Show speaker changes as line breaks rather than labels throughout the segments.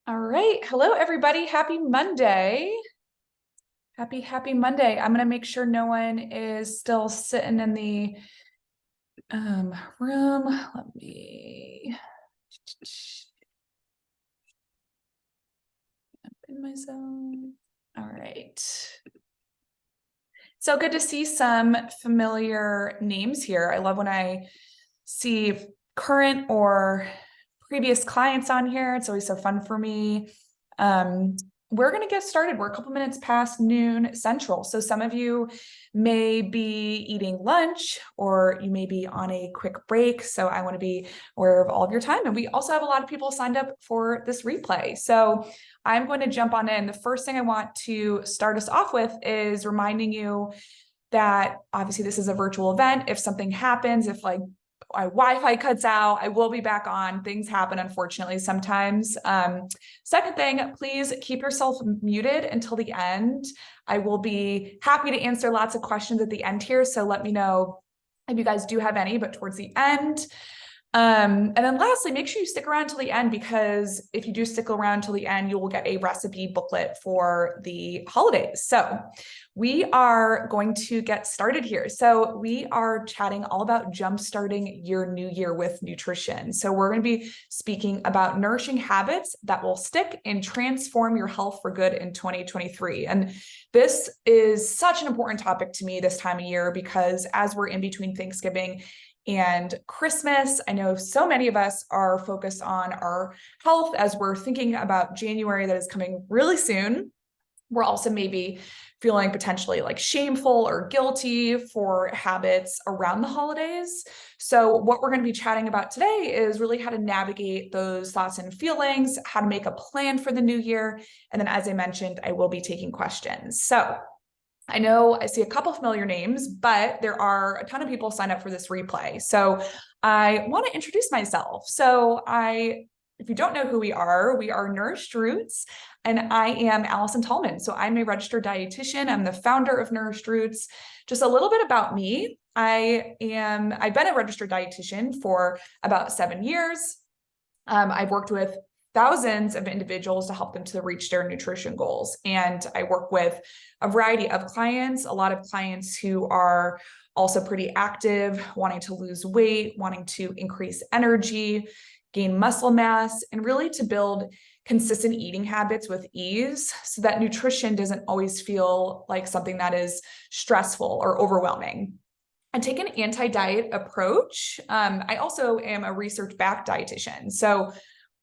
All right. Hello, everybody. Happy Monday. Happy Monday. I'm going to make sure no one is still sitting in the room. Let me open myself. All right. So good to see some familiar names here. I love when I see current or previous clients on here. It's always so fun for me. We're going to get started. We're a couple minutes past noon Central. So some of you may be eating lunch or you may be on a quick break. So I want to be aware of all of your time. And we also have a lot of people signed up for this replay. So I'm going to jump on in. The first thing I want to start us off with is reminding you that obviously this is a virtual event. If something happens, if like my Wi-Fi cuts out, I will be back on. Things happen, unfortunately, sometimes. Second thing, please keep yourself muted until the end. I will be happy to answer lots of questions at the end here. So let me know if you guys do have any, but towards the end. And then lastly, make sure you stick around till the end, because if you do stick around till the end, you will get a recipe booklet for the holidays. So we are going to get started here. So we are chatting all about jumpstarting your new year with nutrition. So we're going to be speaking about nourishing habits that will stick and transform your health for good in 2023. And this is such an important topic to me this time of year, because as we're in between Thanksgiving and Christmas, I know so many of us are focused on our health as we're thinking about January that is coming really soon. We're also maybe feeling potentially like shameful or guilty for habits around the holidays. So what we're going to be chatting about today is really how to navigate those thoughts and feelings, how to make a plan for the new year. And then, as I mentioned, I will be taking questions. So I know I see a couple familiar names, but there are a ton of people signed up for this replay. So I want to introduce myself. If you don't know who we are Nourished Roots, and I am Allison Tallman. So I'm a registered dietitian. I'm the founder of Nourished Roots. Just a little bit about me. I've been a registered dietitian for about 7 years. I've worked with thousands of individuals to help them to reach their nutrition goals. And I work with a variety of clients, a lot of clients who are also pretty active, wanting to lose weight, wanting to increase energy, gain muscle mass, and really to build consistent eating habits with ease so that nutrition doesn't always feel like something that is stressful or overwhelming. I take an anti-diet approach. I also am a research-backed dietitian. So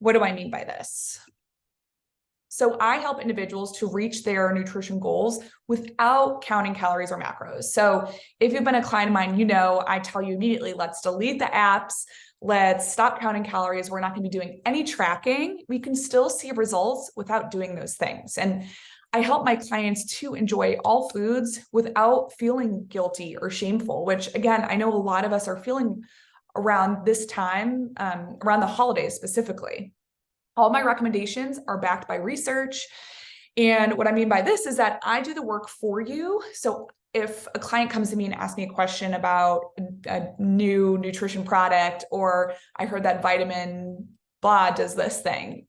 what do I mean by this? So I help individuals to reach their nutrition goals without counting calories or macros. So if you've been a client of mine, you know, I tell you immediately, let's delete the apps. Let's stop counting calories. We're not going to be doing any tracking. We can still see results without doing those things. And I help my clients to enjoy all foods without feeling guilty or shameful, which again, I know a lot of us are feeling around this time, around the holidays specifically. All my recommendations are backed by research. And what I mean by this is that I do the work for you. So if a client comes to me and asks me a question about a new nutrition product, or I heard that vitamin blah does this thing,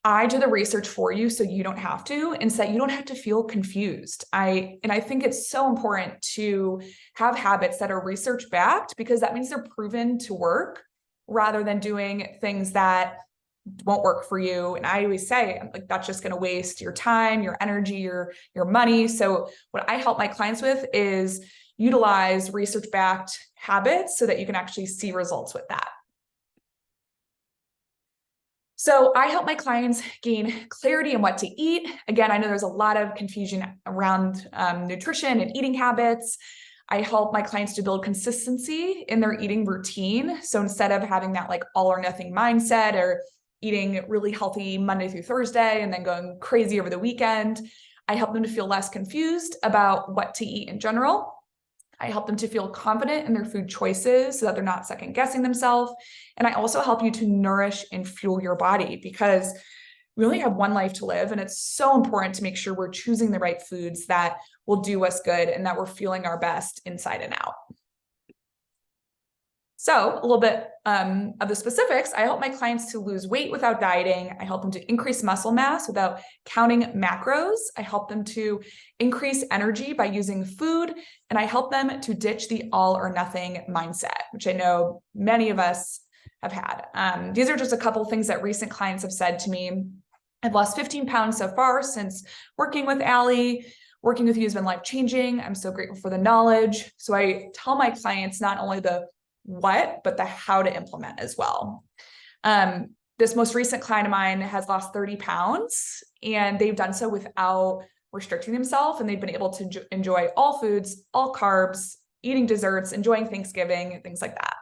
I do the research for you so you don't have to, and so that you don't have to feel confused. I think it's so important to have habits that are research backed, because that means they're proven to work rather than doing things that won't work for you. And I always say, like, that's just going to waste your time, your energy, your money. So what I help my clients with is utilize research backed habits so that you can actually see results with that. So I help my clients gain clarity in what to eat. Again, I know there's a lot of confusion around nutrition and eating habits. I help my clients to build consistency in their eating routine. So instead of having that like all or nothing mindset, or eating really healthy Monday through Thursday and then going crazy over the weekend, I help them to feel less confused about what to eat in general. I help them to feel confident in their food choices so that they're not second guessing themselves. And I also help you to nourish and fuel your body, because we only have one life to live. And it's so important to make sure we're choosing the right foods that will do us good and that we're feeling our best inside and out. So a little bit of the specifics, I help my clients to lose weight without dieting. I help them to increase muscle mass without counting macros. I help them to increase energy by using food. And I help them to ditch the all or nothing mindset, which I know many of us have had. These are just a couple of things that recent clients have said to me. I've lost 15 pounds so far since working with Allie. Working with you has been life-changing. I'm so grateful for the knowledge. So I tell my clients not only the what, but the how to implement as well. This most recent client of mine has lost 30 pounds and they've done so without restricting themselves, and they've been able to enjoy all foods, all carbs, eating desserts, enjoying Thanksgiving, things like that.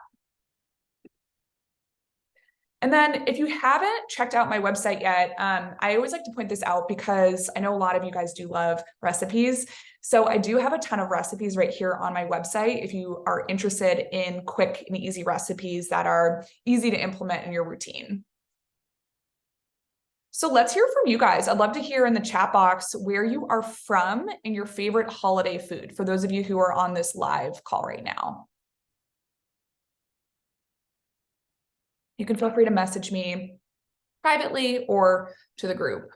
And then if you haven't checked out my website yet, I always like to point this out because I know a lot of you guys do love recipes. So I do have a ton of recipes right here on my website if you are interested in quick and easy recipes that are easy to implement in your routine. So let's hear from you guys. I'd love to hear in the chat box where you are from and your favorite holiday food for those of you who are on this live call right now. You can feel free to message me privately or to the group.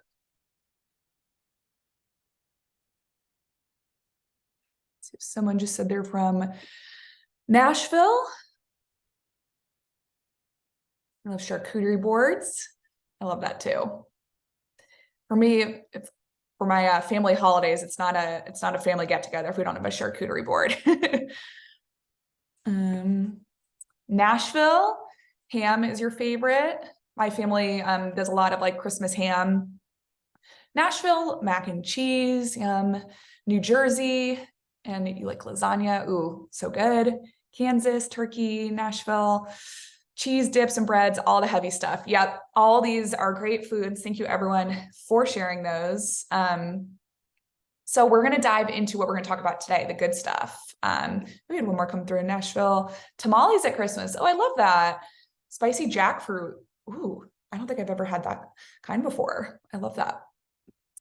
So someone just said they're from Nashville. I love charcuterie boards. I love that too. For me, for my family holidays, it's not a family get together if we don't have a charcuterie board. Nashville. Ham is your favorite. My family does a lot of like Christmas ham. Nashville, mac and cheese. New Jersey, and you like lasagna. Ooh, so good. Kansas, turkey, Nashville, cheese dips and breads, all the heavy stuff. Yep, all these are great foods. Thank you everyone for sharing those. So we're going to dive into what we're going to talk about today, the good stuff. We had one more come through in Nashville. Tamales at Christmas. Oh, I love that. Spicy jackfruit. Ooh, I don't think I've ever had that kind before. I love that.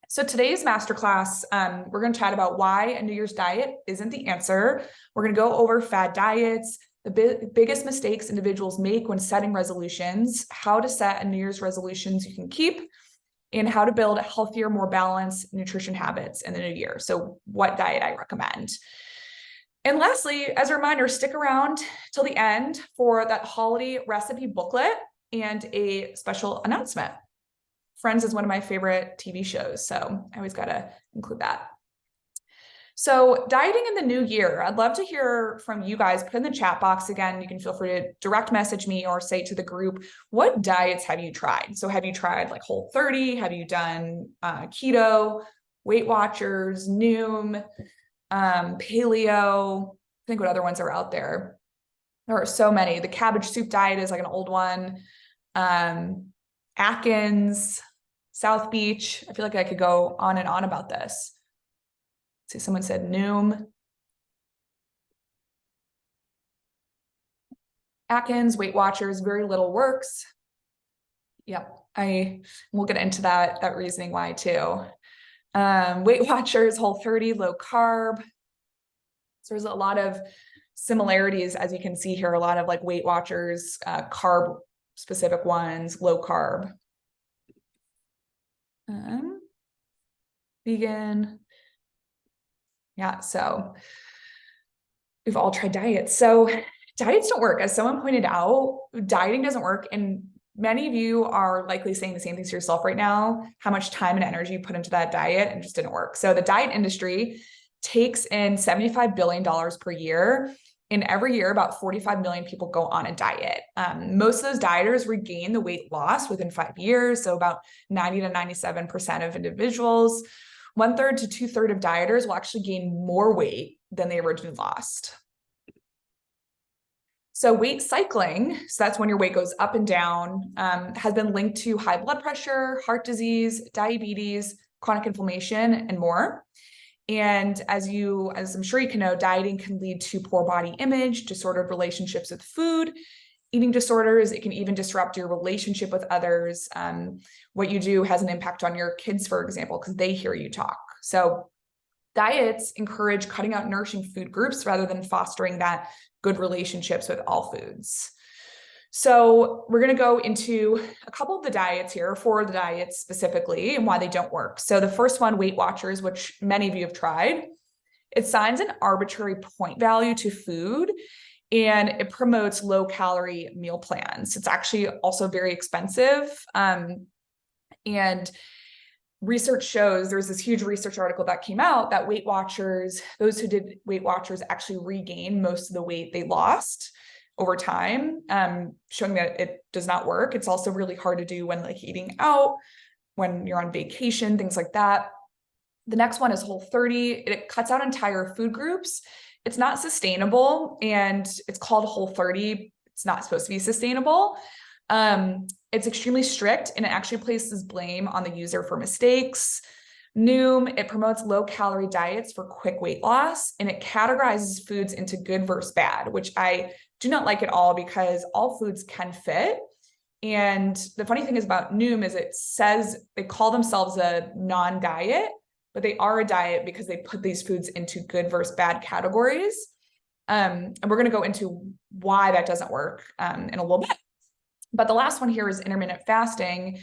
So today's masterclass, we're going to chat about why a New Year's diet isn't the answer. We're going to go over fad diets, the biggest mistakes individuals make when setting resolutions, how to set a New Year's resolutions you can keep, and how to build healthier, more balanced nutrition habits in the new year. So what diet I recommend. And lastly, as a reminder, stick around till the end for that holiday recipe booklet and a special announcement. Friends is one of my favorite TV shows, so I always got to include that. So dieting in the new year, I'd love to hear from you guys. Put in the chat box again. You can feel free to direct message me or say to the group, what diets have you tried? So have you tried like Whole30? Have you done keto, Weight Watchers, Noom, paleo? Think what other ones are out there. There are so many. The cabbage soup diet is like an old one. Atkins, South Beach. I feel like I could go on and on about this. See, someone said Noom. Atkins, Weight Watchers, very little works. Yep, we'll get into that reasoning why too. Weight Watchers, Whole30, low carb. So there's a lot of similarities, as you can see here, a lot of like Weight Watchers, carb specific ones, low carb. Vegan. Yeah, so we've all tried diets. So diets don't work. As someone pointed out, dieting doesn't work. And many of you are likely saying the same things to yourself right now, how much time and energy you put into that diet and it just didn't work. So the diet industry takes in $75 billion per year. And every year, about 45 million people go on a diet. Most of those dieters regain the weight loss within 5 years. So about 90 to 97% of individuals, 1/3 to 2/3 of dieters will actually gain more weight than they originally lost. So weight cycling, so that's when your weight goes up and down, has been linked to high blood pressure, heart disease, diabetes, chronic inflammation, and more. And as I'm sure you can know, dieting can lead to poor body image, disordered relationships with food, eating disorders. It can even disrupt your relationship with others. What you do has an impact on your kids, for example, because they hear you talk. So Diets encourage cutting out nourishing food groups rather than fostering that good relationships with all foods. So we're going to go into a couple of the diets here, 4 of the diets specifically, and why they don't work. So the first one, Weight Watchers, which many of you have tried. It assigns an arbitrary point value to food, and it promotes low-calorie meal plans. It's actually also very expensive. And research shows, there's this huge research article that came out that Weight Watchers, those who did Weight Watchers actually regained most of the weight they lost over time, showing that it does not work. It's also really hard to do when like eating out, when you're on vacation, things like that. The next one is Whole30. It cuts out entire food groups. It's not sustainable, and it's called Whole30. It's not supposed to be sustainable. It's extremely strict, and it actually places blame on the user for mistakes. Noom, it promotes low-calorie diets for quick weight loss, and it categorizes foods into good versus bad, which I do not like at all because all foods can fit. And the funny thing is about Noom is it says they call themselves a non-diet, but they are a diet because they put these foods into good versus bad categories. And we're going to go into why that doesn't work in a little bit. But the last one here is intermittent fasting.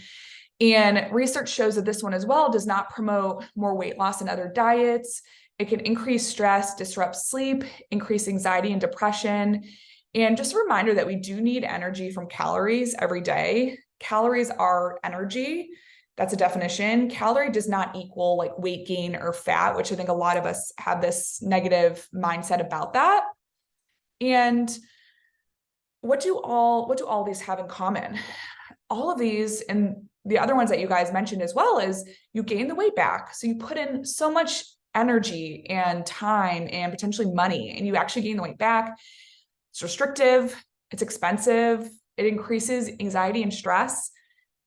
And research shows that this one as well does not promote more weight loss than other diets. It can increase stress, disrupt sleep, increase anxiety and depression. And just a reminder that we do need energy from calories every day. Calories are energy. That's a definition. Calorie does not equal like weight gain or fat, which I think a lot of us have this negative mindset about that. And what do all these have in common? All of these, and the other ones that you guys mentioned as well, is you gain the weight back. So you put in so much energy and time and potentially money, and you actually gain the weight back. It's restrictive, it's expensive, it increases anxiety and stress,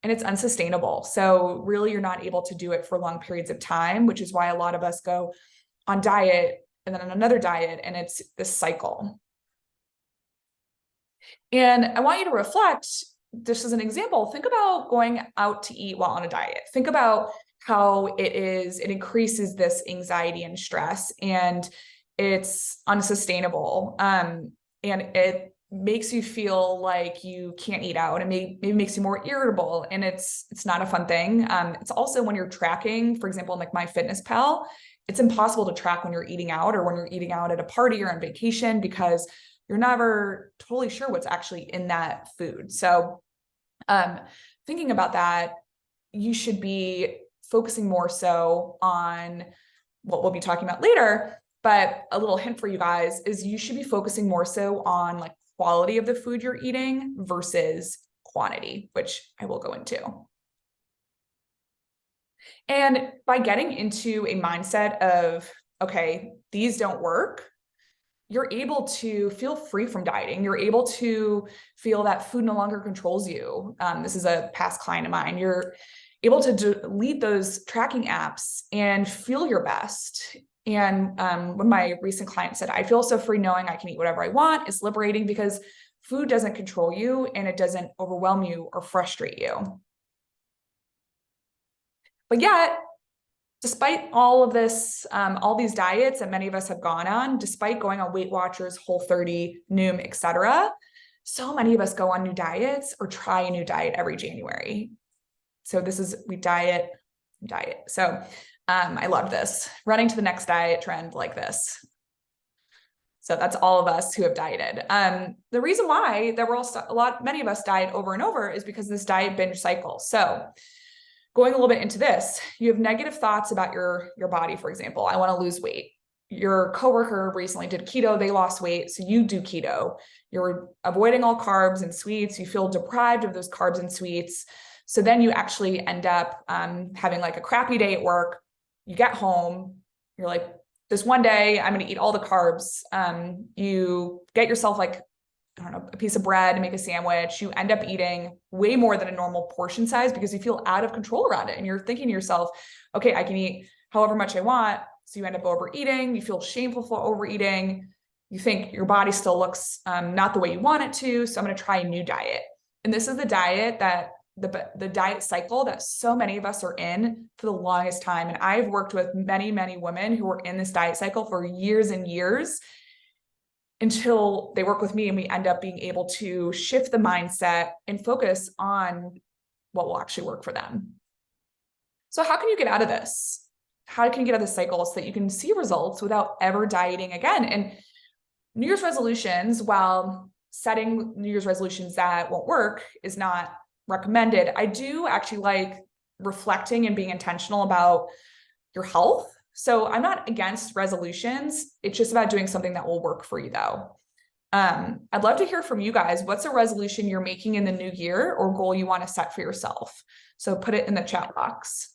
and it's unsustainable. So really, you're not able to do it for long periods of time, which is why a lot of us go on diet and then on another diet, and it's this cycle. And I want you to reflect, just as an example, think about going out to eat while on a diet. Think about how it increases this anxiety and stress, and it's unsustainable. And it makes you feel like you can't eat out, and maybe makes you more irritable, and it's not a fun thing. It's also when you're tracking, for example, in like MyFitnessPal, it's impossible to track when you're eating out or when you're eating out at a party or on vacation because you're never totally sure what's actually in that food. So thinking about that, you should be focusing more so on what we'll be talking about later. But a little hint for you guys is you should be focusing more so on like quality of the food you're eating versus quantity, which I will go into. And by getting into a mindset of, okay, these don't work, you're able to feel free from dieting. You're able to feel that food no longer controls you. This is a past client of mine. You're able to delete those tracking apps and feel your best. And when my recent client said, I feel so free knowing I can eat whatever I want, it's liberating because food doesn't control you and it doesn't overwhelm you or frustrate you. But yet, despite all of this, all these diets that many of us have gone on, despite going on Weight Watchers, Whole30, Noom, etc., so many of us go on new diets or try a new diet every January. So this is, we diet. So I love this, running to the next diet trend like this. So that's all of us who have dieted. The reason why that we're all many of us diet over and over is because of this diet binge cycle. So going a little bit into this, you have negative thoughts about your body, for example. I want to lose weight. Your coworker recently did keto, they lost weight, so you do keto. You're avoiding all carbs and sweets. You feel deprived of those carbs and sweets. So then you actually end up having like a crappy day at work. You get home, you're like, this one day I'm going to eat all the carbs. You get yourself like, I don't know, a piece of bread and make a sandwich. You end up eating way more than a normal portion size because you feel out of control around it. And you're thinking to yourself, okay, I can eat however much I want. So you end up overeating. You feel shameful for overeating. You think your body still looks not the way you want it to. So I'm going to try a new diet. And this is the diet that the diet cycle that so many of us are in for the longest time. And I've worked with many, many women who were in this diet cycle for years and years until they work with me and we end up being able to shift the mindset and focus on what will actually work for them. So how can you get out of this? How can you get out of this cycle so that you can see results without ever dieting again? And New Year's resolutions, while setting New Year's resolutions that won't work is not recommended, I do actually like reflecting and being intentional about your health. So I'm not against resolutions. It's just about doing something that will work for you though. I'd love to hear from you guys. What's a resolution you're making in the new year or goal you want to set for yourself? So put it in the chat box.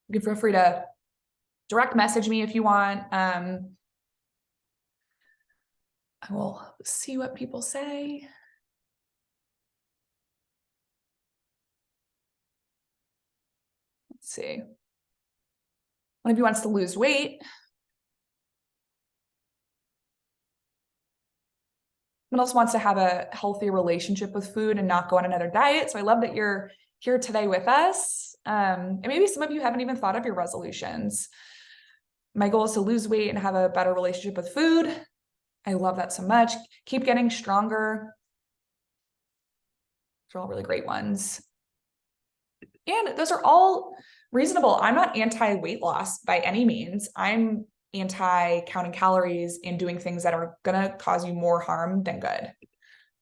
You can feel free to direct message me if you want. I will see what people say. Let's see. One of you wants to lose weight. Someone else wants to have a healthy relationship with food and not go on another diet. So I love that you're here today with us. And maybe some of you haven't even thought of your resolutions. My goal is to lose weight and have a better relationship with food. I love that so much. Keep getting stronger. Those are all really great ones. And those are all reasonable. I'm not anti-weight loss by any means. I'm anti-counting calories and doing things that are going to cause you more harm than good.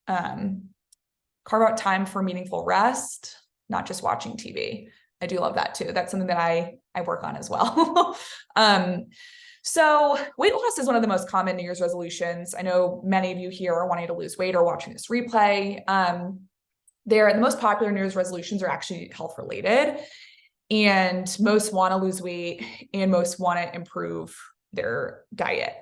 Carve out time for meaningful rest, not just watching TV. I do love that too. That's something that I work on as well. So weight loss is one of the most common New Year's resolutions. I know many of you here are wanting to lose weight or watching this replay. The most popular New Year's resolutions are actually health related, and most want to lose weight and most want to improve their diet.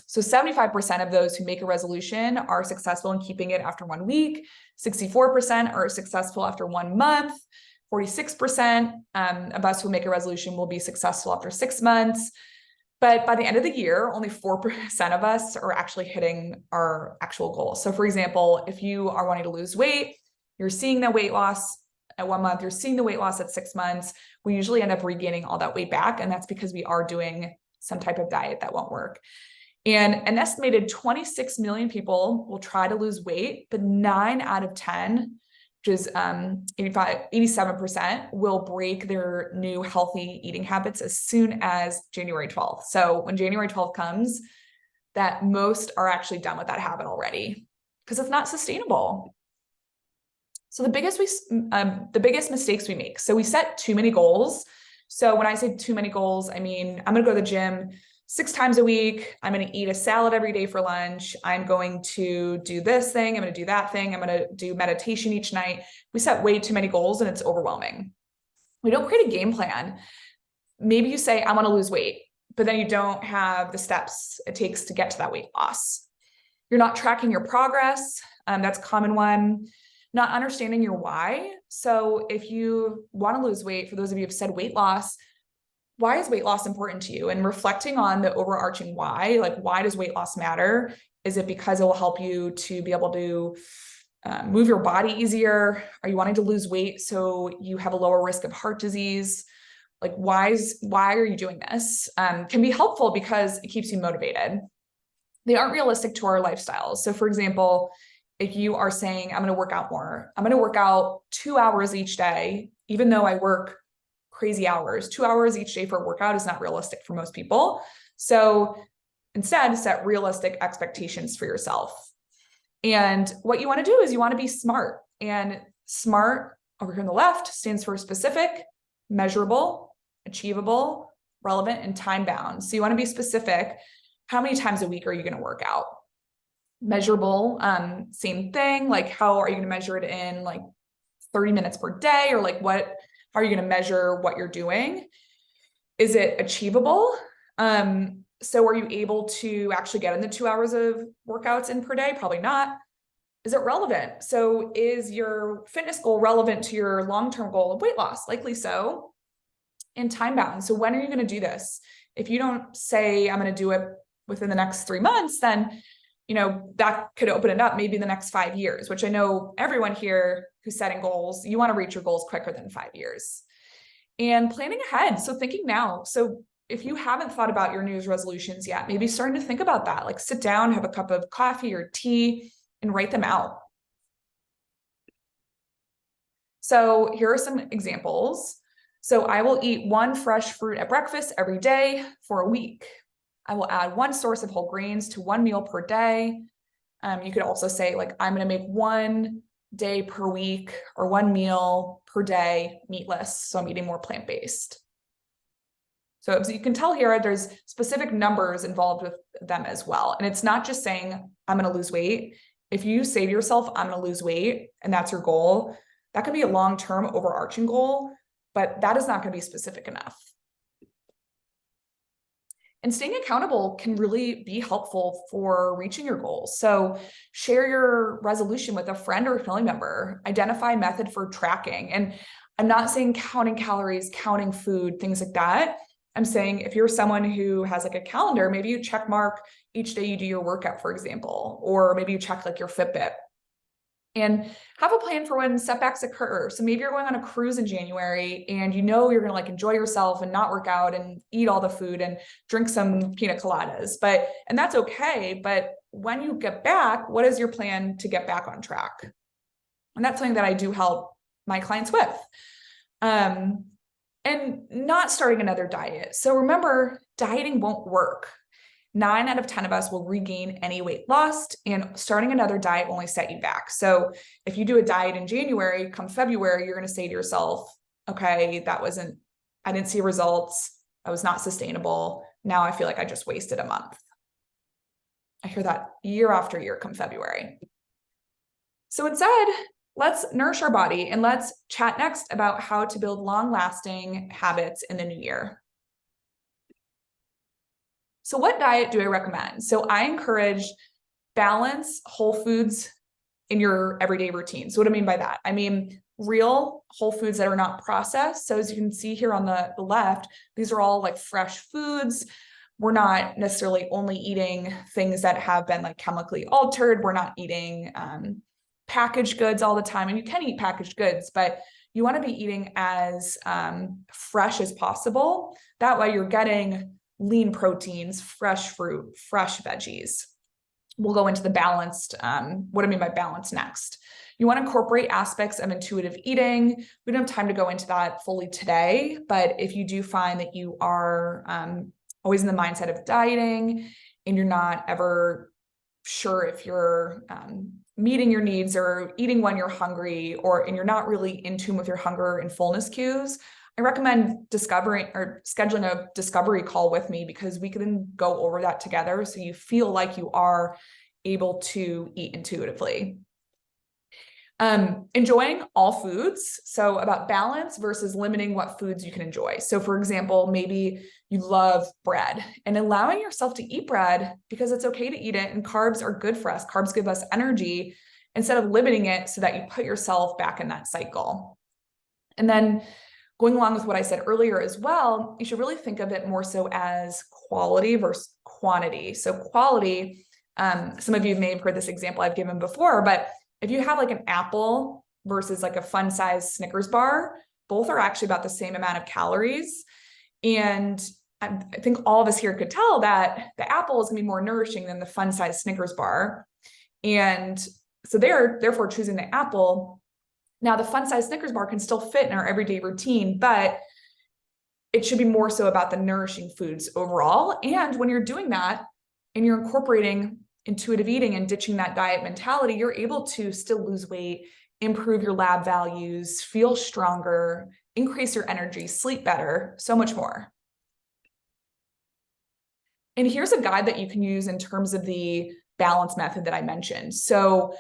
So 75% of those who make a resolution are successful in keeping it after 1 week. 64% are successful after 1 month. 46% of us who make a resolution will be successful after 6 months. But by the end of the year, only 4% of us are actually hitting our actual goals. So for example, if you are wanting to lose weight, you're seeing that weight loss at 1 month, you're seeing the weight loss at 6 months, we usually end up regaining all that weight back. And that's because we are doing some type of diet that won't work. And an estimated 26 million people will try to lose weight, but 9 out of 10, which is 87%, will break their new healthy eating habits as soon as January 12th. So when January 12th comes, that most are actually done with that habit already because it's not sustainable. So the biggest mistakes we make. So we set too many goals. So when I say too many goals, I mean, I'm going to go to the gym 6 times a week. I'm going to eat a salad every day for lunch. I'm going to do this thing. I'm going to do that thing. I'm going to do meditation each night. We set way too many goals and it's overwhelming. We don't create a game plan. Maybe you say, I want to lose weight, but then you don't have the steps it takes to get to that weight loss. You're not tracking your progress. That's a common one. Not understanding your why. So if you want to lose weight, for those of you who have said weight loss, why is weight loss important to you? And reflecting on the overarching why, like why does weight loss matter? Is it because it will help you to be able to move your body easier? Are you wanting to lose weight so you have a lower risk of heart disease? Like why are you doing this? Can be helpful because it keeps you motivated. They aren't realistic to our lifestyles. So for example, if you are saying, I'm going to work out more, I'm going to work out 2 hours each day, even though I work crazy hours, 2 hours each day for a workout is not realistic for most people. So instead, set realistic expectations for yourself. And what you want to do is you want to be smart. And SMART over here on the left stands for specific, measurable, achievable, relevant, and time-bound. So you want to be specific. How many times a week are you going to work out? Measurable, same thing. Like how are you going to measure it in like 30 minutes per day? Or like how are you going to measure what you're doing? Is it achievable? So are you able to actually get in the 2 hours of workouts in per day? Probably not. Is it relevant? So is your fitness goal relevant to your long-term goal of weight loss? Likely so. And time bound. So when are you going to do this? If you don't say, I'm going to do it within the next 3 months, then that could open it up maybe the next 5 years, which I know everyone here who's setting goals, you want to reach your goals quicker than 5 years. And planning ahead. So thinking now. So if you haven't thought about your New Year's resolutions yet, maybe starting to think about that, like sit down, have a cup of coffee or tea and write them out. So here are some examples. So I will eat 1 fresh fruit at breakfast every day for a week. I will add 1 source of whole grains to 1 meal per day. You could also say like, I'm going to make 1 day per week or 1 meal per day meatless. So I'm eating more plant-based. So as you can tell here, there's specific numbers involved with them as well. And it's not just saying, I'm going to lose weight. If you say to yourself, I'm going to lose weight, and that's your goal, that can be a long-term overarching goal, but that is not going to be specific enough. And staying accountable can really be helpful for reaching your goals. So share your resolution with a friend or a family member, identify a method for tracking. And I'm not saying counting calories, counting food, things like that. I'm saying if you're someone who has like a calendar, maybe you check mark each day you do your workout, for example, or maybe you check like your Fitbit. And have a plan for when setbacks occur. So maybe you're going on a cruise in January and you're going to like enjoy yourself and not work out and eat all the food and drink some pina coladas, and that's okay. But when you get back, what is your plan to get back on track? And that's something that I do help my clients with. And not starting another diet. So remember, dieting won't work. 9 out of 10 of us will regain any weight lost, and starting another diet will only set you back. So if you do a diet in January, come February, you're going to say to yourself, okay, I didn't see results. I was not sustainable. Now I feel like I just wasted a month. I hear that year after year come February. So instead, let's nourish our body and let's chat next about how to build long-lasting habits in the new year. So what diet do I recommend? So I encourage balance whole foods in your everyday routine. So what do I mean by that? I mean real whole foods that are not processed. So as you can see here on the left, these are all like fresh foods. We're not necessarily only eating things that have been like chemically altered. We're not eating packaged goods all the time. And you can eat packaged goods, but you want to be eating as fresh as possible. That way you're getting lean proteins, fresh fruit, fresh veggies. We'll go into the balanced, what I mean by balance next. You want to incorporate aspects of intuitive eating. We don't have time to go into that fully today, but if you do find that you are always in the mindset of dieting and you're not ever sure if you're meeting your needs or eating when you're hungry, and you're not really in tune with your hunger and fullness cues, I recommend discovering or scheduling a discovery call with me, because we can go over that together so you feel like you are able to eat intuitively. Enjoying all foods. So about balance versus limiting what foods you can enjoy. So for example, maybe you love bread, and allowing yourself to eat bread because it's okay to eat it, and carbs are good for us. Carbs give us energy, instead of limiting it so that you put yourself back in that cycle. And then going along with what I said earlier as well, you should really think of it more so as quality versus quantity. So quality, some of you may have heard this example I've given before, but if you have like an apple versus like a fun-sized Snickers bar, both are actually about the same amount of calories. And I think all of us here could tell that the apple is gonna be more nourishing than the fun-sized Snickers bar. And so they're therefore choosing the apple. Now, the fun-sized Snickers bar can still fit in our everyday routine, but it should be more so about the nourishing foods overall. And when you're doing that and you're incorporating intuitive eating and ditching that diet mentality, you're able to still lose weight, improve your lab values, feel stronger, increase your energy, sleep better, so much more. And here's a guide that you can use in terms of the balance method that I mentioned. So,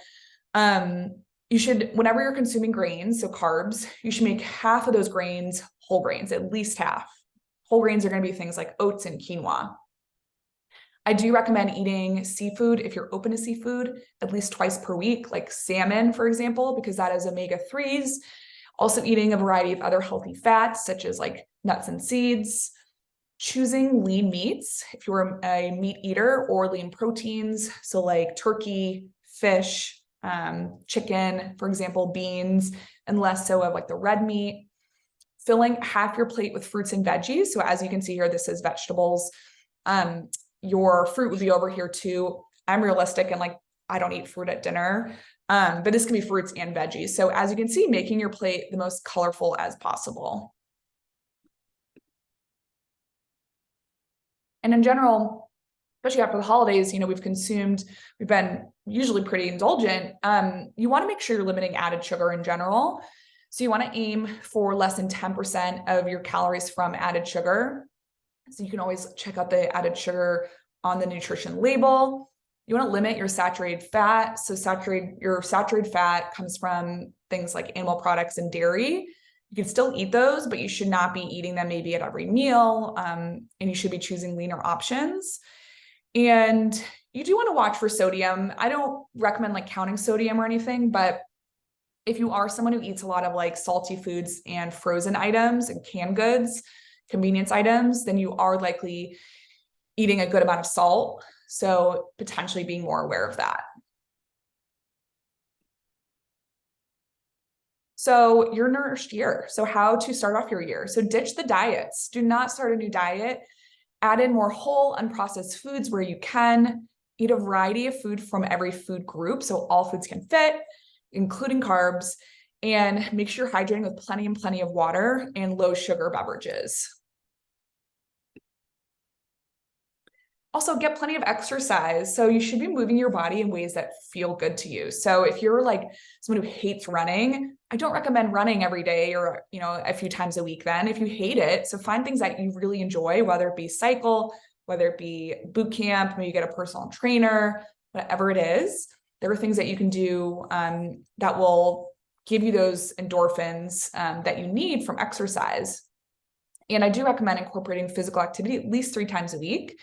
you should, whenever you're consuming grains, so carbs, you should make half of those grains whole grains, at least half. Whole grains are going to be things like oats and quinoa. I do recommend eating seafood, if you're open to seafood, at least twice per week, like salmon, for example, because that is omega-3s. Also eating a variety of other healthy fats, such as like nuts and seeds. choosing lean meats if you're a meat eater, or lean proteins, so like turkey, fish, chicken, for example, beans, and less so of like the red meat. Filling half your plate with fruits and veggies. So as you can see here, this is vegetables. Your fruit would be over here too. I'm realistic and like, I don't eat fruit at dinner, but this can be fruits and veggies. So as you can see, making your plate the most colorful as possible. And in general, especially after the holidays, we've been usually pretty indulgent. You want to make sure you're limiting added sugar in general. So you want to aim for less than 10% of your calories from added sugar. So you can always check out the added sugar on the nutrition label. You want to limit your saturated fat. So your saturated fat comes from things like animal products and dairy. You can still eat those, but you should not be eating them maybe at every meal. And you should be choosing leaner options. And you do want to watch for sodium. I don't recommend like counting sodium or anything, but if you are someone who eats a lot of like salty foods and frozen items and canned goods, convenience items, then you are likely eating a good amount of salt. So potentially being more aware of that. So your nourished year. So how to start off your year. So ditch the diets. Do not start a new diet. Add in more whole, unprocessed foods where you can. Eat a variety of food from every food group, so all foods can fit, including carbs, and make sure you're hydrating with plenty of water and low sugar beverages. Also, get plenty of exercise. So you should be moving your body in ways that feel good to you. So if you're like someone who hates running, I don't recommend running every day or, a few times a week then if you hate it. So find things that you really enjoy, whether it be cycle, whether it be boot camp, maybe you get a personal trainer, whatever it is. There are things that you can do that will give you those endorphins that you need from exercise. And I do recommend incorporating physical activity at least 3 times a week.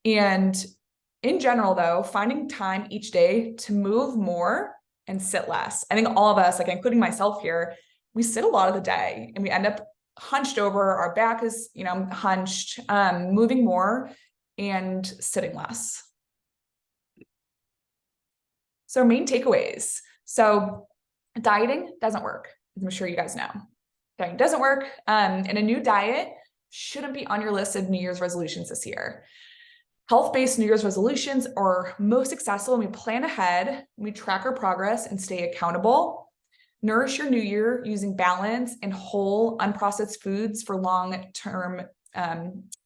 And in general, though, finding time each day to move more and sit less. I think all of us, like including myself here, we sit a lot of the day and we end up hunched over, our back is, hunched, moving more and sitting less. So main takeaways. So dieting doesn't work. I'm sure you guys know. Dieting doesn't work. And a new diet shouldn't be on your list of New Year's resolutions this year. Health-based New Year's resolutions are most successful when we plan ahead, we track our progress and stay accountable. Nourish your new year using balanced and whole, unprocessed foods for long-term,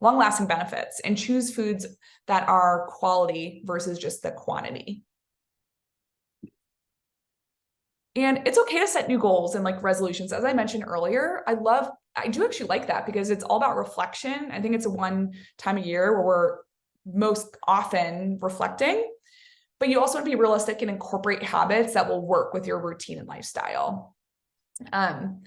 long-lasting benefits, and choose foods that are quality versus just the quantity. And it's okay to set new goals and like resolutions. As I mentioned earlier, I do actually like that because it's all about reflection. I think it's a one time a year where we're most often reflecting, but you also want to be realistic and incorporate habits that will work with your routine and lifestyle. And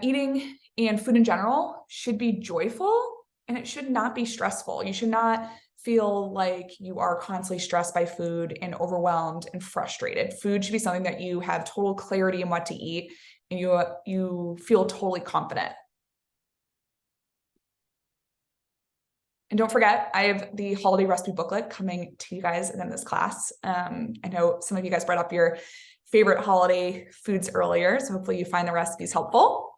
eating and food in general should be joyful and it should not be stressful. You should not feel like you are constantly stressed by food and overwhelmed and frustrated. Food should be something that you have total clarity in what to eat and you feel totally confident. And don't forget, I have the holiday recipe booklet coming to you guys in this class. I know some of you guys brought up your favorite holiday foods earlier, so hopefully you find the recipes helpful.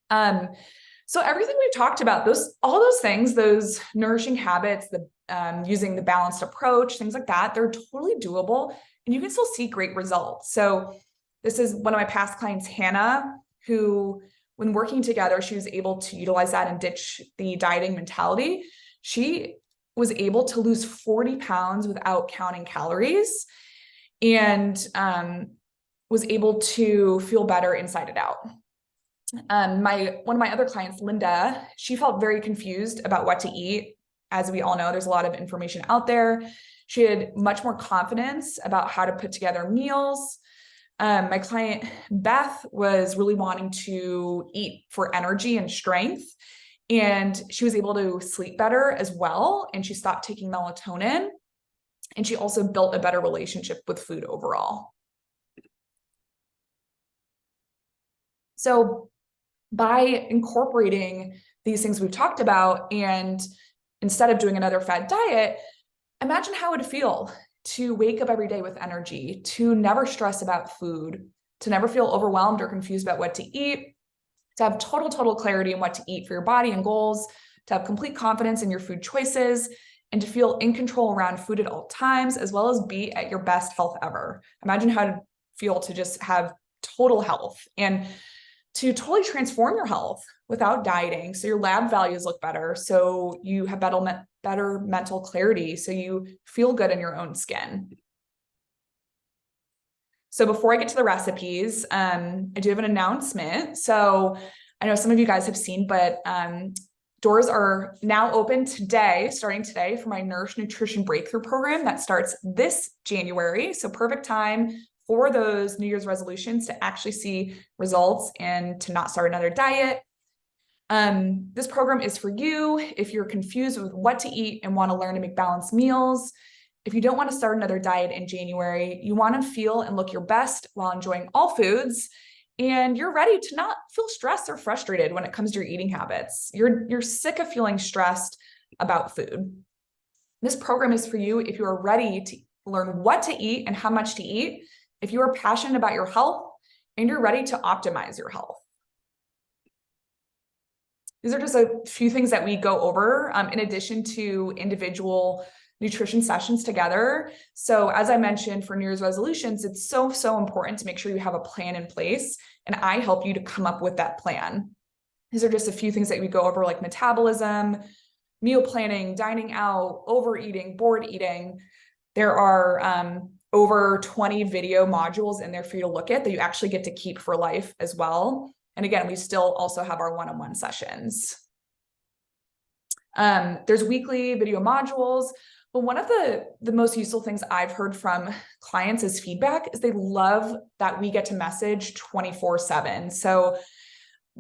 So everything we've talked about, all those things, those nourishing habits, using the balanced approach, things like that, they're totally doable and you can still see great results. So this is one of my past clients, Hannah, who when working together, she was able to utilize that and ditch the dieting mentality. She was able to lose 40 pounds without counting calories and was able to feel better inside and out. One of my other clients, Linda, she felt very confused about what to eat. As we all know, there's a lot of information out there. She had much more confidence about how to put together meals. My client, Beth, was really wanting to eat for energy and strength. And she was able to sleep better as well. And she stopped taking melatonin. And she also built a better relationship with food overall. So by incorporating these things we've talked about, and instead of doing another fad diet, imagine how it would feel to wake up every day with energy, to never stress about food, to never feel overwhelmed or confused about what to eat, to have total clarity in what to eat for your body and goals, to have complete confidence in your food choices, and to feel in control around food at all times, as well as be at your best health ever. Imagine how to feel to just have total health and to totally transform your health without dieting. So your lab values look better. So you have better mental clarity. So you feel good in your own skin. So before I get to the recipes, I do have an announcement. So I know some of you guys have seen, but doors are now open today, starting today, for my Nourish Nutrition Breakthrough Program that starts this January. So perfect time for those New Year's resolutions to actually see results and to not start another diet. This program is for you if you're confused with what to eat and want to learn to make balanced meals. If you don't want to start another diet in January, you want to feel and look your best while enjoying all foods, and you're ready to not feel stressed or frustrated when it comes to your eating habits. You're sick of feeling stressed about food. This program is for you if you are ready to learn what to eat and how much to eat, if you are passionate about your health and you're ready to optimize your health. These are just a few things that we go over in addition to individual nutrition sessions together. So as I mentioned, for New Year's resolutions, it's so important to make sure you have a plan in place, and I help you to come up with that plan. These are just a few things that we go over, like metabolism, meal planning, dining out, overeating, bored eating. There are over 20 video modules in there for you to look at that you actually get to keep for life as well. And again, we still also have our one-on-one sessions. There's weekly video modules. But one of the most useful things I've heard from clients as feedback is they love that we get to message 24/7. So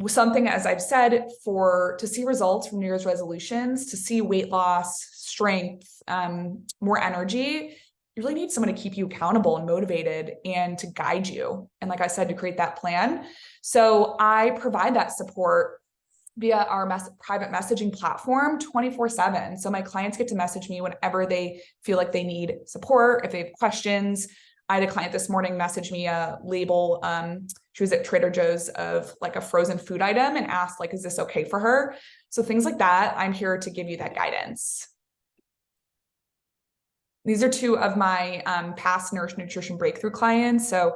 something, as I've said, to see results from New Year's resolutions, to see weight loss, strength, more energy, you really need someone to keep you accountable and motivated and to guide you. And like I said, to create that plan. So I provide that support via our private messaging platform 24/7. So my clients get to message me whenever they feel like they need support, if they have questions. I had a client this morning message me a label. She was at Trader Joe's of like a frozen food item and asked, like, is this okay for her? So things like that, I'm here to give you that guidance. These are two of my past Nourish Nutrition Breakthrough clients. So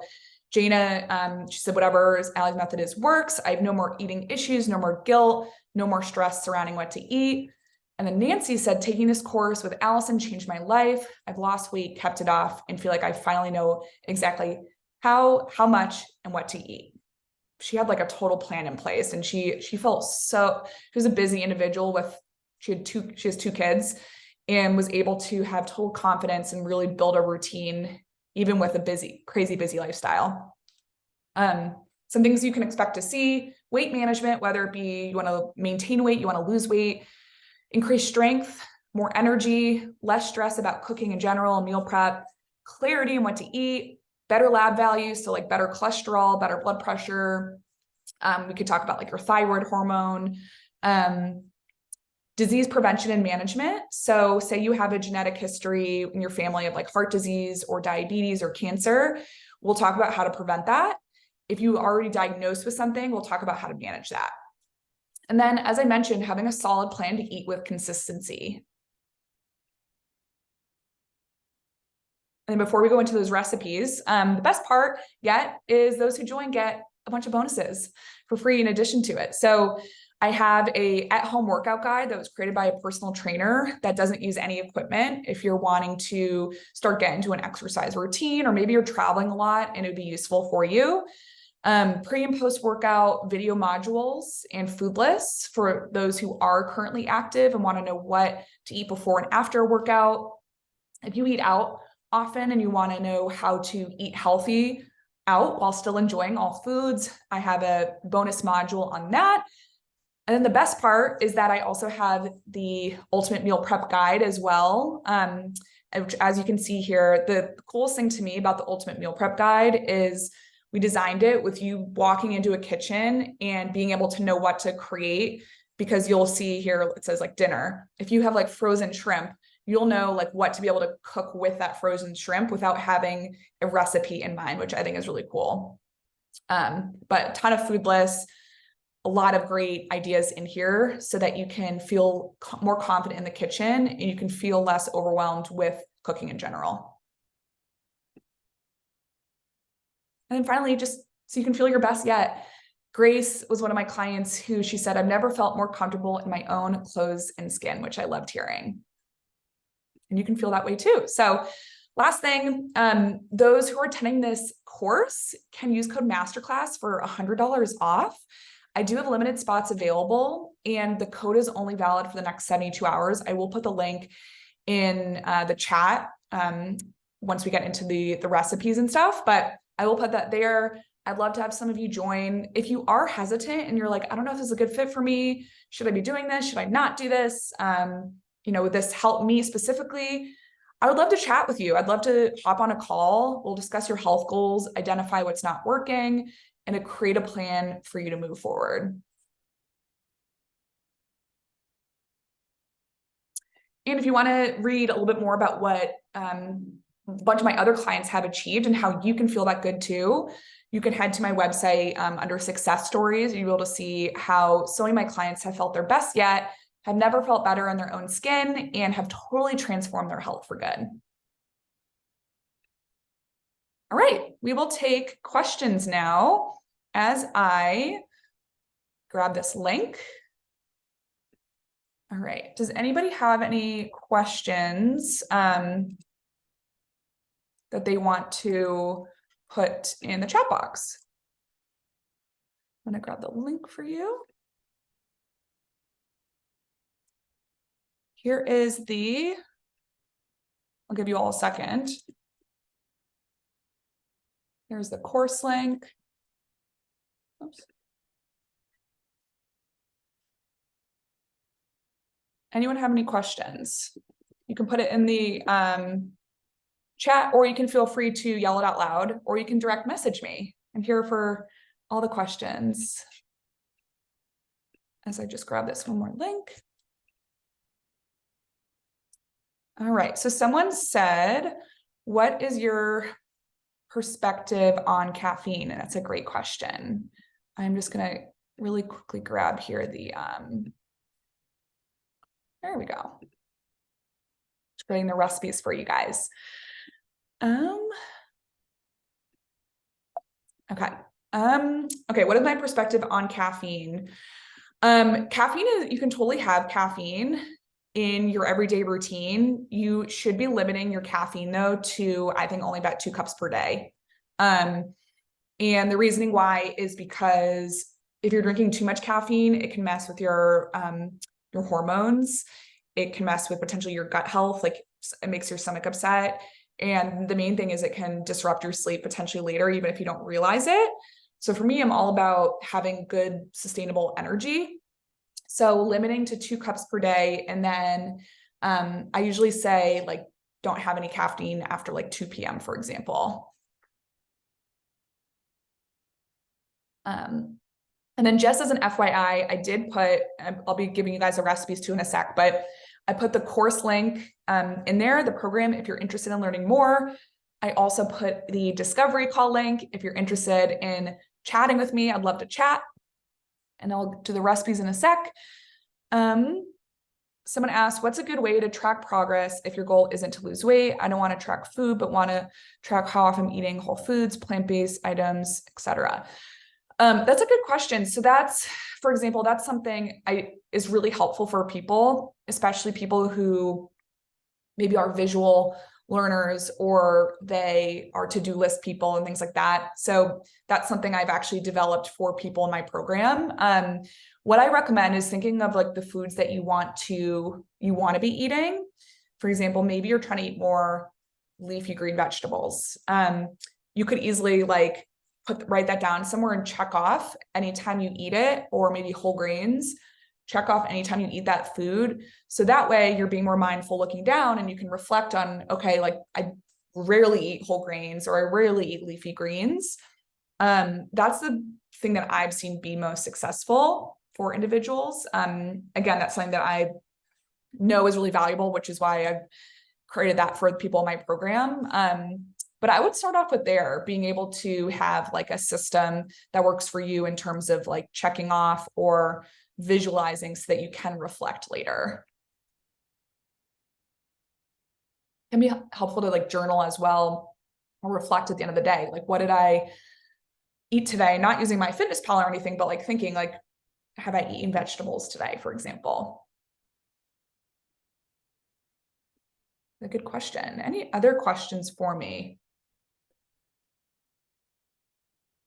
Jana, she said, whatever Allie's method is works. I have no more eating issues, no more guilt, no more stress surrounding what to eat. And then Nancy said, taking this course with Allison changed my life. I've lost weight, kept it off, and feel like I finally know exactly how much and what to eat. She had like a total plan in place, and she felt she was a busy individual she has two kids, and was able to have total confidence and really build a routine even with a crazy busy lifestyle. Some things you can expect to see: weight management, whether it be you want to maintain weight, you want to lose weight, increase strength, more energy, less stress about cooking in general, meal prep, clarity in what to eat, better lab values, so like better cholesterol, better blood pressure. We could talk about like your thyroid hormone, disease prevention and management. So say you have a genetic history in your family of like heart disease or diabetes or cancer, we'll talk about how to prevent that. If you are already diagnosed with something, we'll talk about how to manage that. And then, as I mentioned, having a solid plan to eat with consistency. And then before we go into those recipes, the best part yet is those who join get a bunch of bonuses for free in addition to it. So I have a at-home workout guide that was created by a personal trainer that doesn't use any equipment. If you're wanting to start getting into an exercise routine, or maybe you're traveling a lot and it would be useful for you. Pre and post workout video modules and food lists for those who are currently active and want to know what to eat before and after a workout. If you eat out often and you want to know how to eat healthy out while still enjoying all foods, I have a bonus module on that. And then the best part is that I also have the ultimate meal prep guide as well. Which, as you can see here, the coolest thing to me about the ultimate meal prep guide is we designed it with you walking into a kitchen and being able to know what to create because you'll see here, it says like dinner. If you have like frozen shrimp, you'll know like what to be able to cook with that frozen shrimp without having a recipe in mind, which I think is really cool. But a ton of food lists, a lot of great ideas in here so that you can feel more confident in the kitchen and you can feel less overwhelmed with cooking in general. And then finally, just so you can feel your best yet, Grace was one of my clients who she said, I've never felt more comfortable in my own clothes and skin, which I loved hearing. And you can feel that way too. So last thing, those who are attending this course can use code MASTERCLASS for $100 off. I do have limited spots available, and the code is only valid for the next 72 hours. I will put the link in the chat once we get into the recipes and stuff, but I will put that there. I'd love to have some of you join. If you are hesitant and you're like, I don't know if this is a good fit for me, should I be doing this? Should I not do this? Would this help me specifically? I would love to chat with you. I'd love to hop on a call. We'll discuss your health goals, identify what's not working, and to create a plan for you to move forward. And if you want to read a little bit more about what a bunch of my other clients have achieved and how you can feel that good too, you can head to my website under success stories. You'll be able to see how so many of my clients have felt their best yet, have never felt better in their own skin, and have totally transformed their health for good. All right, we will take questions now as I grab this link. All right, does anybody have any questions that they want to put in the chat box? I'm gonna grab the link for you. Here is I'll give you all a second. Here's the course link. Oops. Anyone have any questions? You can put it in the chat, or you can feel free to yell it out loud, or you can direct message me. I'm here for all the questions. As I just grab this one more link. All right, so someone said, what is your perspective on caffeine? And that's a great question. I'm just gonna really quickly grab here the, there we go. Just creating the recipes for you guys. Okay. Okay, what is my perspective on caffeine? Caffeine is, you can totally have caffeine in your everyday routine. You should be limiting your caffeine though to, I think, only about 2 cups per day. And the reasoning why is because if you're drinking too much caffeine, it can mess with your hormones. It can mess with potentially your gut health. Like it makes your stomach upset. And the main thing is it can disrupt your sleep potentially later, even if you don't realize it. So for me, I'm all about having good, sustainable energy. So limiting to 2 cups per day. And then I usually say like, don't have any caffeine after like 2 p.m., for example. And then just as an FYI, I did put, I'll be giving you guys the recipes too in a sec, but I put the course link in there, the program, if you're interested in learning more. I also put the discovery call link. If you're interested in chatting with me, I'd love to chat. And I'll do the recipes in a sec. Someone asked, what's a good way to track progress if your goal isn't to lose weight? I don't want to track food, but want to track how often I'm eating whole foods, plant-based items, etc. That's a good question. So that's, for example, that's something is really helpful for people, especially people who maybe are visual learners or they are to-do list people and things like that. So that's something I've actually developed for people in my program. What I recommend is thinking of like the foods that you want to be eating. For example, maybe you're trying to eat more leafy green vegetables. You could easily like write that down somewhere and check off anytime you eat it, or maybe whole grains. Check off anytime you eat that food. So that way you're being more mindful looking down and you can reflect on, okay, like I rarely eat whole grains or I rarely eat leafy greens. That's the thing that I've seen be most successful for individuals. Again, that's something that I know is really valuable, which is why I've created that for the people in my program. But I would start off with being able to have like a system that works for you in terms of like checking off or visualizing so that you can reflect later. It can be helpful to like journal as well or reflect at the end of the day. Like, what did I eat today? Not using MyFitnessPal or anything, but like thinking like, have I eaten vegetables today, for example? A good question. Any other questions for me?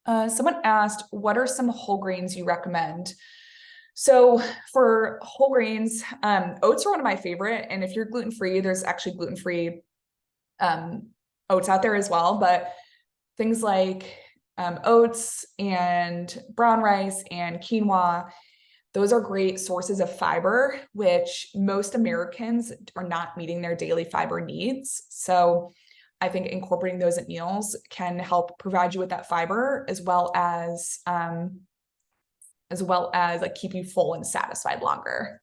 Someone asked, what are some whole grains you recommend? So for whole grains, oats are one of my favorite. And if you're gluten-free, there's actually gluten-free oats out there as well. But things like oats and brown rice and quinoa, those are great sources of fiber, which most Americans are not meeting their daily fiber needs. So I think incorporating those at meals can help provide you with that fiber as well as like keep you full and satisfied longer.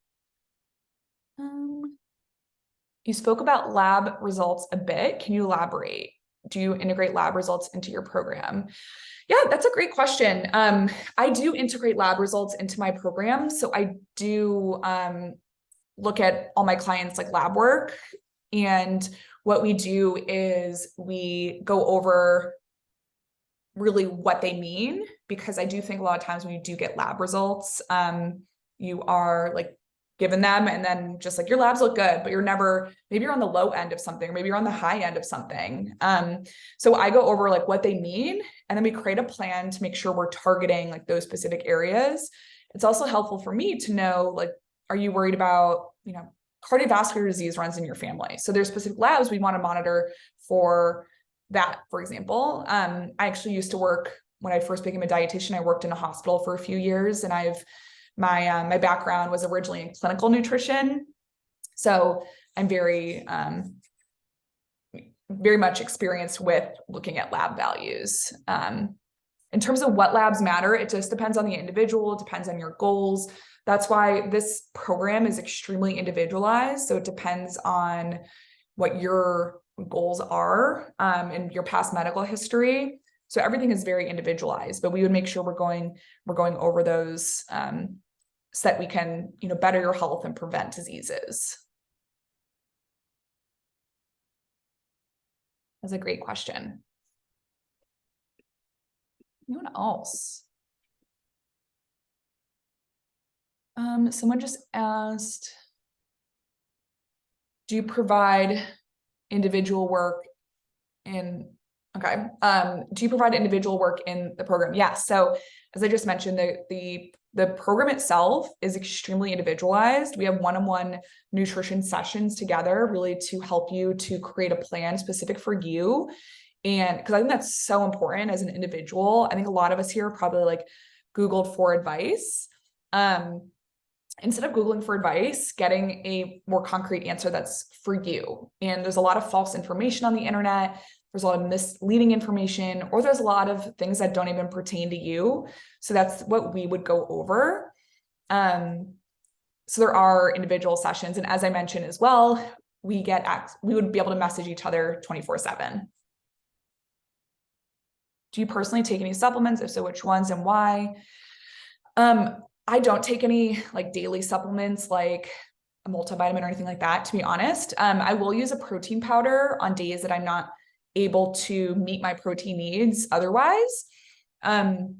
You spoke about lab results a bit. Can you elaborate? Do you integrate lab results into your program? Yeah, that's a great question. I do integrate lab results into my program. So I do look at all my clients like lab work. And what we do is we go over really what they mean, because I do think a lot of times when you do get lab results, you are like given them and then just like your labs look good, but maybe you're on the low end of something, or maybe you're on the high end of something. So I go over like what they mean, and then we create a plan to make sure we're targeting like those specific areas. It's also helpful for me to know, like, are you worried about, cardiovascular disease runs in your family? So there's specific labs we want to monitor for that, for example. I actually used to work, when I first became a dietitian, I worked in a hospital for a few years, and my background was originally in clinical nutrition. So I'm very much experienced with looking at lab values. In terms of what labs matter, it just depends on the individual, it depends on your goals. That's why this program is extremely individualized. So it depends on what your goals are and your past medical history. So everything is very individualized, but we would make sure we're going over those so that we can, better your health and prevent diseases. That's a great question. Anyone else? Someone just asked, do you provide individual work in, do you provide individual work in the program? Yes. So as I just mentioned, the program itself is extremely individualized. We have one-on-one nutrition sessions together, really to help you to create a plan specific for you. And because I think that's so important as an individual. I think a lot of us here probably like Googled for advice. Instead of Googling for advice, getting a more concrete answer that's for you. And there's a lot of false information on the internet. There's a lot of misleading information, or there's a lot of things that don't even pertain to you. So that's what we would go over. So there are individual sessions. And as I mentioned as well, we would be able to message each other 24/7. Do you personally take any supplements? If so, which ones and why? I don't take any like daily supplements like a multivitamin or anything like that, to be honest. I will use a protein powder on days that I'm not able to meet my protein needs otherwise. And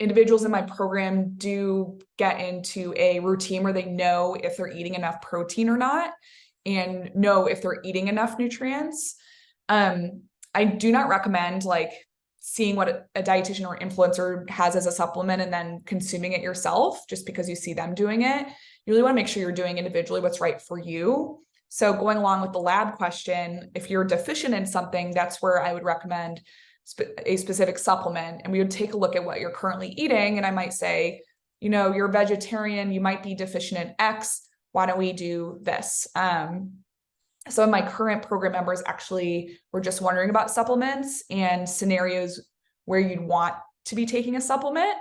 individuals in my program do get into a routine where they know if they're eating enough protein or not, and know if they're eating enough nutrients. I do not recommend like seeing what a dietitian or influencer has as a supplement and then consuming it yourself just because you see them doing it. You really want to make sure you're doing individually what's right for you. So going along with the lab question, if you're deficient in something, that's where I would recommend a specific supplement. And we would take a look at what you're currently eating. And I might say, you're a vegetarian, you might be deficient in X. Why don't we do this? Some of my current program members actually were just wondering about supplements and scenarios where you'd want to be taking a supplement.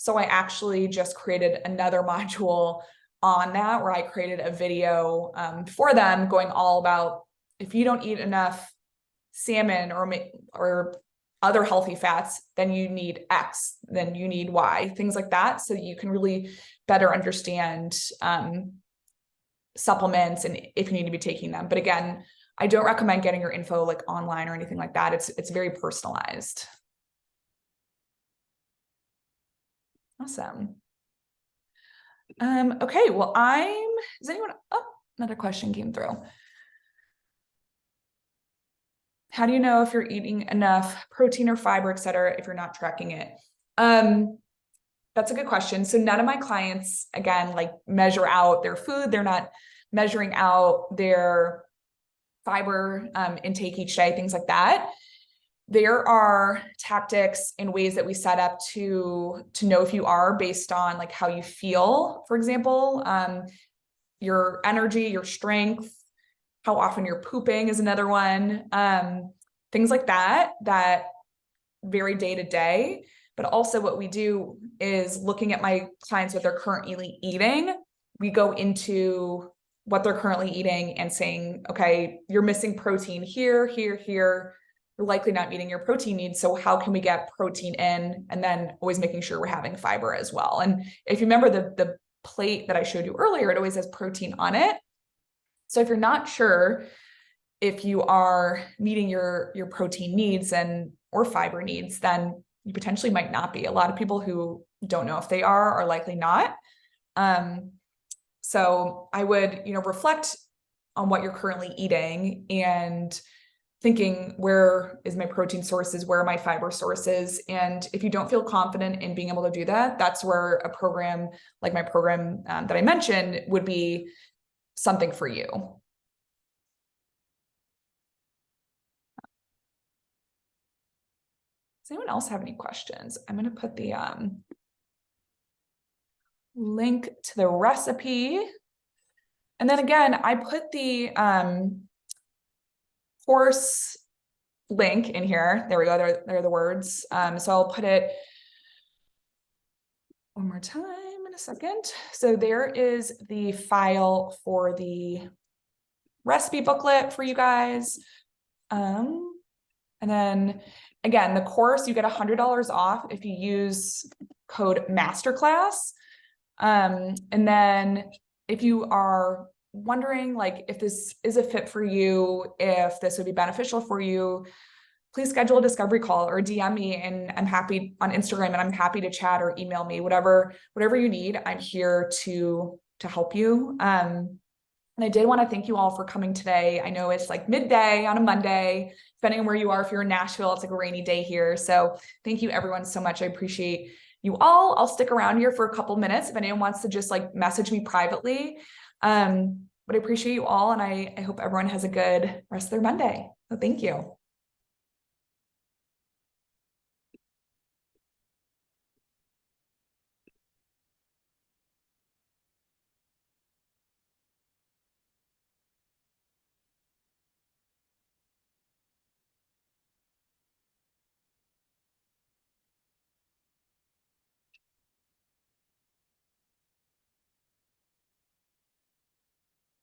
So I actually just created another module on that where I created a video for them going all about if you don't eat enough salmon or other healthy fats, then you need X, then you need Y, things like that. So you can really better understand supplements and if you need to be taking them. But again, I don't recommend getting your info like online or anything like that. It's very personalized. Awesome. Okay, well, does anyone, oh, another question came through. How do you know if you're eating enough protein or fiber, et cetera, if you're not tracking it? That's a good question. So none of my clients, again, like measure out their food. They're not measuring out their fiber intake each day, things like that. There are tactics and ways that we set up to know if you are based on like how you feel, for example, your energy, your strength, how often you're pooping is another one. Things like that vary day to day. But also what we do is looking at my clients, what they're currently eating. We go into what they're currently eating and saying, okay, you're missing protein here, here, here. You're likely not meeting your protein needs. So how can we get protein in? And then always making sure we're having fiber as well. And if you remember the plate that I showed you earlier, it always has protein on it. So if you're not sure if you are meeting your protein needs or fiber needs, then you potentially might not be. A lot of people who don't know if they are likely not. So I would, reflect on what you're currently eating and thinking, where is my protein sources? Where are my fiber sources? And if you don't feel confident in being able to do that, that's where a program like my program that I mentioned would be something for you. Does anyone else have any questions? I'm going to put the link to the recipe. And then again, I put the course link in here. There we go. There are the words. So I'll put it one more time in a second. So there is the file for the recipe booklet for you guys. And then again, the course, you get $100 off if you use code MASTERCLASS. And then if you are wondering like if this is a fit for you, if this would be beneficial for you, please schedule a discovery call or DM me, and I'm happy on Instagram, and I'm happy to chat or email me, whatever you need. I'm here to help you. And I did want to thank you all for coming today. I know it's like midday on a Monday, depending on where you are. If you're in Nashville, it's like a rainy day here. So thank you everyone so much. I appreciate you all. I'll stick around here for a couple minutes if anyone wants to just like message me privately. But I appreciate you all, and I hope everyone has a good rest of their Monday. So thank you.